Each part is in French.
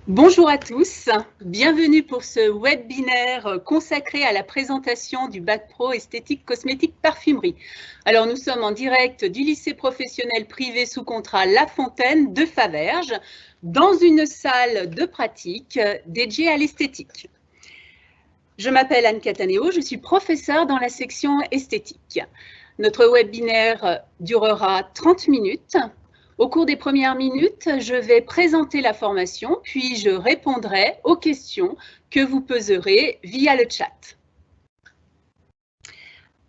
Bonjour à tous, bienvenue pour ce webinaire consacré à la présentation du Bac Pro Esthétique Cosmétique Parfumerie. Alors nous sommes en direct du lycée professionnel privé sous contrat La Fontaine de Faverges, dans une salle de pratique dédiée à l'esthétique. Je m'appelle Anne Cataneo, je suis professeure dans la section esthétique. Notre webinaire durera 30 minutes. Au cours des premières minutes, je vais présenter la formation, puis je répondrai aux questions que vous poserez via le chat.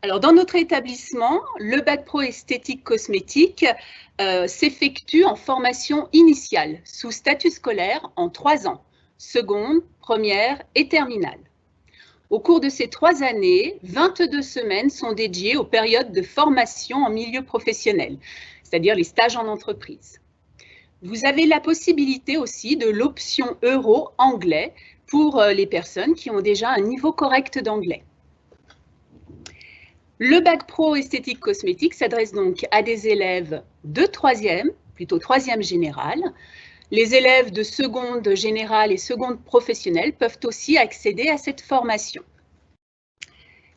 Alors, dans notre établissement, le Bac Pro Esthétique Cosmétique s'effectue en formation initiale, sous statut scolaire en 3 ans, seconde, première et terminale. Au cours de ces 3 années, 22 semaines sont dédiées aux périodes de formation en milieu professionnel, c'est-à-dire les stages en entreprise. Vous avez la possibilité aussi de l'option Euro anglais pour les personnes qui ont déjà un niveau correct d'anglais. Le Bac Pro Esthétique Cosmétique s'adresse donc à des élèves de 3e, plutôt 3e générale. Les élèves de seconde générale et seconde professionnelle peuvent aussi accéder à cette formation.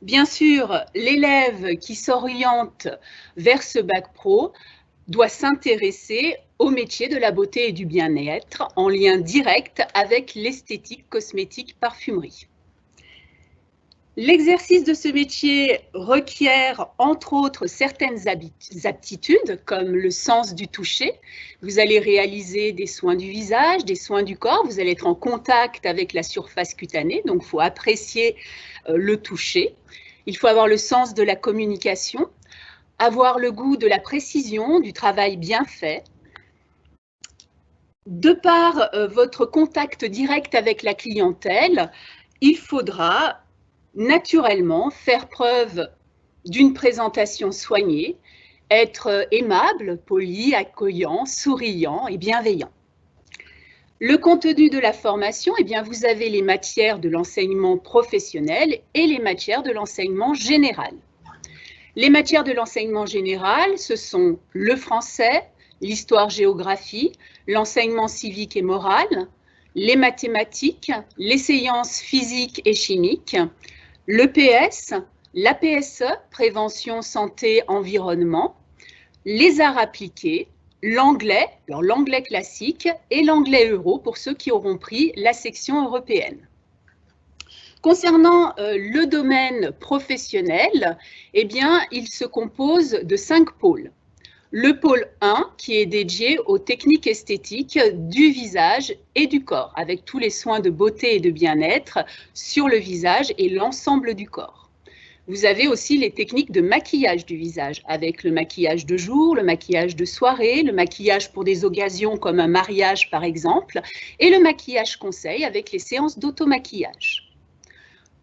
Bien sûr, l'élève qui s'oriente vers ce Bac Pro doit s'intéresser au métier de la beauté et du bien-être en lien direct avec l'esthétique cosmétique parfumerie. L'exercice de ce métier requiert, entre autres, certaines aptitudes, comme le sens du toucher. Vous allez réaliser des soins du visage, des soins du corps. Vous allez être en contact avec la surface cutanée, donc il faut apprécier le toucher. Il faut avoir le sens de la communication, avoir le goût de la précision, du travail bien fait. De par votre contact direct avec la clientèle, il faudra naturellement faire preuve d'une présentation soignée, être aimable, poli, accueillant, souriant et bienveillant. Le contenu de la formation, eh bien, vous avez les matières de l'enseignement professionnel et les matières de l'enseignement général. Les matières de l'enseignement général, ce sont le français, l'histoire-géographie, l'enseignement civique et moral, les mathématiques, les sciences physiques et chimiques, l'EPS, la PSE, prévention, santé, environnement, les arts appliqués, l'anglais, alors l'anglais classique et l'anglais euro pour ceux qui auront pris la section européenne. Concernant le domaine professionnel, eh bien, il se compose de 5 pôles. Le pôle 1 qui est dédié aux techniques esthétiques du visage et du corps, avec tous les soins de beauté et de bien-être sur le visage et l'ensemble du corps. Vous avez aussi les techniques de maquillage du visage, avec le maquillage de jour, le maquillage de soirée, le maquillage pour des occasions comme un mariage par exemple, et le maquillage conseil avec les séances d'automaquillage.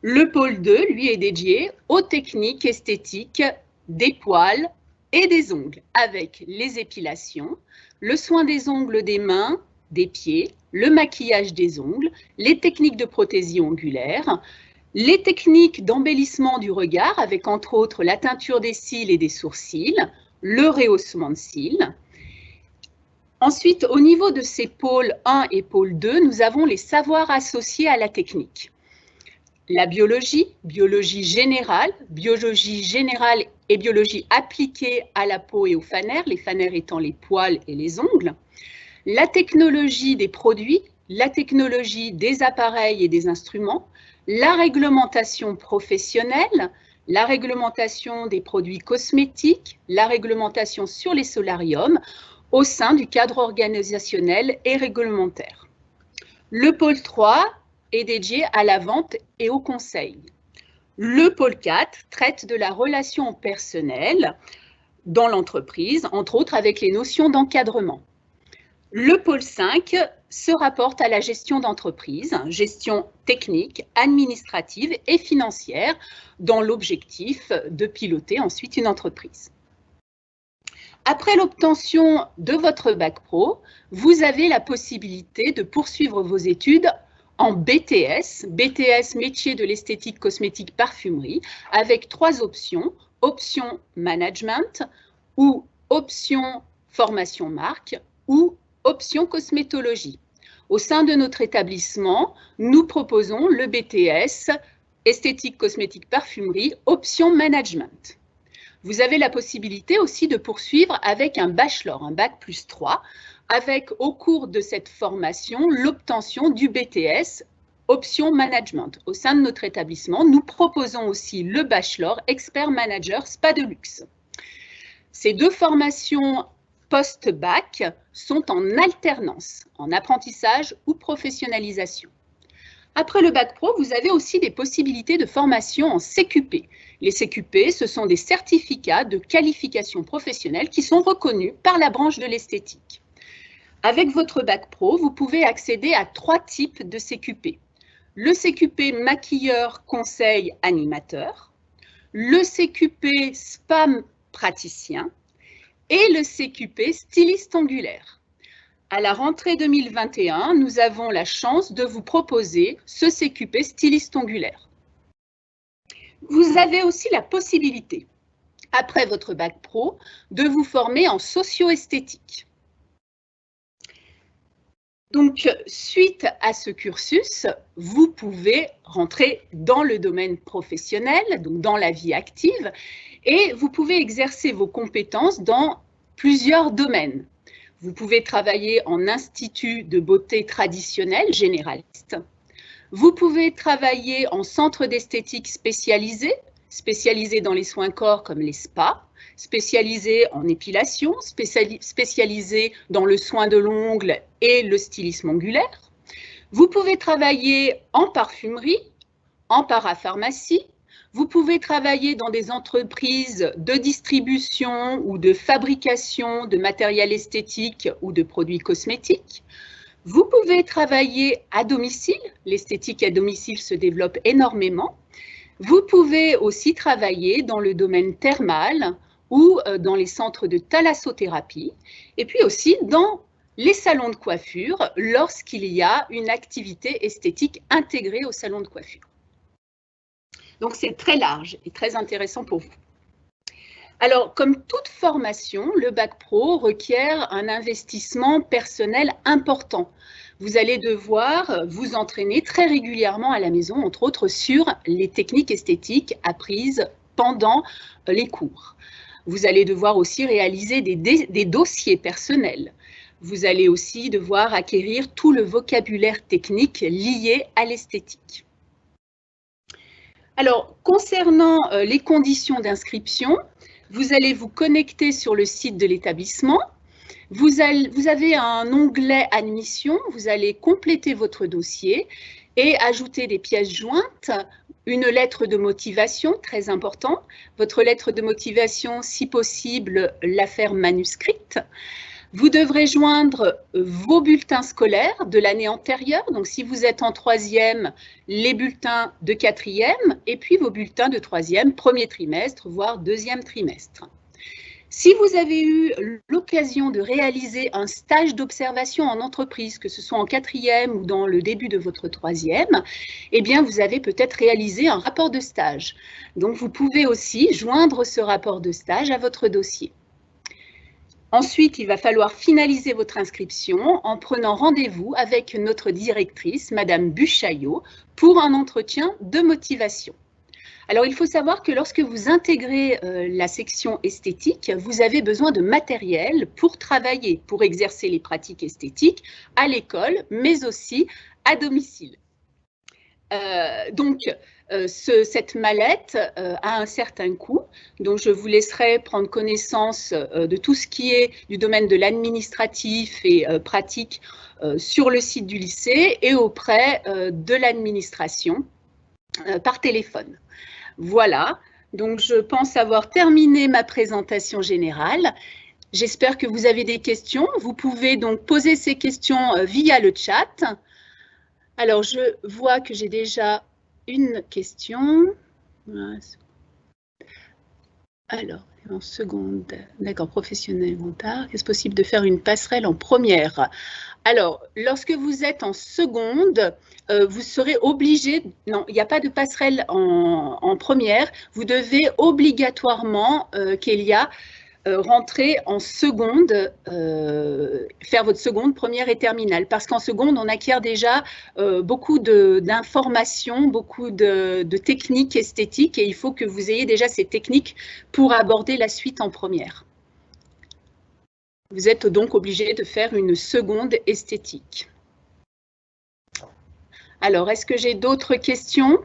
Le pôle 2, lui, est dédié aux techniques esthétiques des poils et des ongles, avec les épilations, le soin des ongles des mains, des pieds, le maquillage des ongles, les techniques de prothésie ongulaire, les techniques d'embellissement du regard, avec entre autres la teinture des cils et des sourcils, le rehaussement de cils. Ensuite, au niveau de ces pôles 1 et pôle 2, nous avons les savoirs associés à la technique. La biologie, biologie générale et biologie appliquée à la peau et aux fanères, les fanères étant les poils et les ongles. La technologie des produits, la technologie des appareils et des instruments, la réglementation professionnelle, la réglementation des produits cosmétiques, la réglementation sur les solariums au sein du cadre organisationnel et réglementaire. Le pôle 3 est dédié à la vente et au conseil. Le pôle 4 traite de la relation personnelle dans l'entreprise, entre autres avec les notions d'encadrement. Le pôle 5 se rapporte à la gestion d'entreprise, gestion technique, administrative et financière, dans l'objectif de piloter ensuite une entreprise. Après l'obtention de votre Bac Pro, vous avez la possibilité de poursuivre vos études en BTS, BTS métier de l'esthétique cosmétique parfumerie, avec 3 options, option management ou option formation marque ou option cosmétologie. Au sein de notre établissement, nous proposons le BTS Esthétique, Cosmétique, Parfumerie, option Management. Vous avez la possibilité aussi de poursuivre avec un bachelor, un bac plus 3, avec au cours de cette formation l'obtention du BTS option Management. Au sein de notre établissement, nous proposons aussi le bachelor Expert Manager Spa de Luxe. Ces deux formations post-bac sont en alternance, en apprentissage ou professionnalisation. Après le bac pro, vous avez aussi des possibilités de formation en CQP. Les CQP, ce sont des certificats de qualification professionnelle qui sont reconnus par la branche de l'esthétique. Avec votre bac pro, vous pouvez accéder à 3 types de CQP. Le CQP maquilleur, conseil, animateur, le CQP spa praticien et le CQP styliste angulaire. À la rentrée 2021, nous avons la chance de vous proposer ce CQP styliste angulaire. Vous avez aussi la possibilité, après votre bac pro, de vous former en socio-esthétique. Donc, suite à ce cursus, vous pouvez rentrer dans le domaine professionnel, donc dans la vie active, et vous pouvez exercer vos compétences dans plusieurs domaines. Vous pouvez travailler en institut de beauté traditionnel, généraliste. Vous pouvez travailler en centre d'esthétique spécialisé, spécialisé dans les soins corps comme les spas, spécialisé en épilation, spécialisé dans le soin de l'ongle et le stylisme angulaire. Vous pouvez travailler en parfumerie, en parapharmacie. Vous pouvez travailler dans des entreprises de distribution ou de fabrication de matériel esthétique ou de produits cosmétiques. Vous pouvez travailler à domicile. L'esthétique à domicile se développe énormément. Vous pouvez aussi travailler dans le domaine thermal ou dans les centres de thalassothérapie, et puis aussi dans les salons de coiffure lorsqu'il y a une activité esthétique intégrée au salon de coiffure. Donc, c'est très large et très intéressant pour vous. Alors, comme toute formation, le bac pro requiert un investissement personnel important. Vous allez devoir vous entraîner très régulièrement à la maison, entre autres sur les techniques esthétiques apprises pendant les cours. Vous allez devoir aussi réaliser des dossiers personnels. Vous allez aussi devoir acquérir tout le vocabulaire technique lié à l'esthétique. Alors, concernant les conditions d'inscription, vous allez vous connecter sur le site de l'établissement. Vous avez un onglet admission, vous allez compléter votre dossier et ajouter des pièces jointes, une lettre de motivation, très important. Votre lettre de motivation, si possible, la faire manuscrite. Vous devrez joindre vos bulletins scolaires de l'année antérieure. Donc, si vous êtes en 3e, les bulletins de 4e et puis vos bulletins de 3e, premier trimestre, voire 2e trimestre. Si vous avez eu l'occasion de réaliser un stage d'observation en entreprise, que ce soit en 4e ou dans le début de votre 3e, eh bien, vous avez peut-être réalisé un rapport de stage. Donc, vous pouvez aussi joindre ce rapport de stage à votre dossier. Ensuite, il va falloir finaliser votre inscription en prenant rendez-vous avec notre directrice, Madame Buchaillot, pour un entretien de motivation. Alors, il faut savoir que lorsque vous intégrez la section esthétique, vous avez besoin de matériel pour travailler, pour exercer les pratiques esthétiques à l'école, mais aussi à domicile. Cette mallette a un certain coût, donc je vous laisserai prendre connaissance de tout ce qui est du domaine de l'administratif et pratique sur le site du lycée et auprès de l'administration par téléphone. Voilà, donc je pense avoir terminé ma présentation générale. J'espère que vous avez des questions. Vous pouvez donc poser ces questions via le chat. Alors, je vois que j'ai déjà une question. Alors, en seconde, d'accord, professionnel montard, est-ce possible de faire une passerelle en première? Alors, lorsque vous êtes en seconde, vous serez obligé, non, il n'y a pas de passerelle en première, vous devez obligatoirement, Kélia, rentrer en seconde, faire votre seconde, première et terminale. Parce qu'en seconde, on acquiert déjà beaucoup d'informations, beaucoup de techniques esthétiques et il faut que vous ayez déjà ces techniques pour aborder la suite en première. Vous êtes donc obligé de faire une seconde esthétique. Alors, est-ce que j'ai d'autres questions?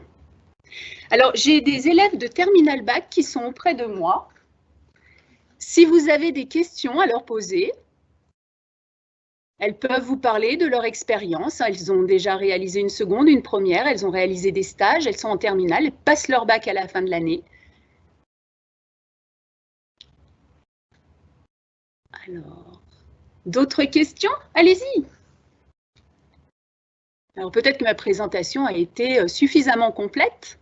Alors, j'ai des élèves de Terminal Bac qui sont auprès de moi. Si vous avez des questions à leur poser, elles peuvent vous parler de leur expérience. Elles ont déjà réalisé une seconde, une première, elles ont réalisé des stages, elles sont en terminale, elles passent leur bac à la fin de l'année. Alors, d'autres questions? Allez-y. Alors, peut-être que ma présentation a été suffisamment complète.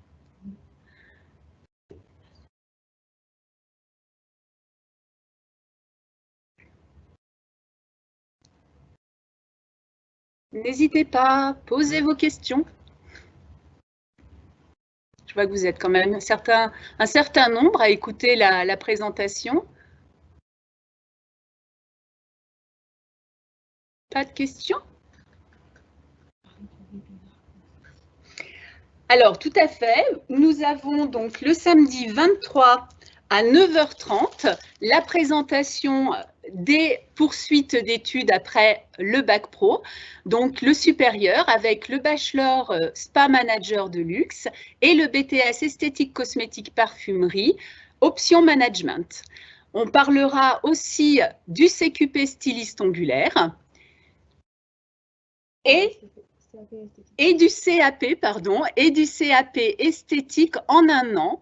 N'hésitez pas, posez vos questions. Je vois que vous êtes quand même un certain nombre à écouter la présentation. Pas de questions? Alors, tout à fait. Nous avons donc le samedi 23 à 9h30 la présentation des poursuites d'études après le bac pro, donc le supérieur avec le bachelor spa manager de luxe et le BTS esthétique cosmétique parfumerie, option management. On parlera aussi du CQP styliste ongulaire et du CAP, et du CAP esthétique en un an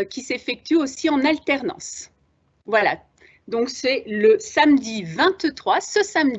qui s'effectue aussi en alternance. Voilà, donc c'est le samedi 23, ce samedi.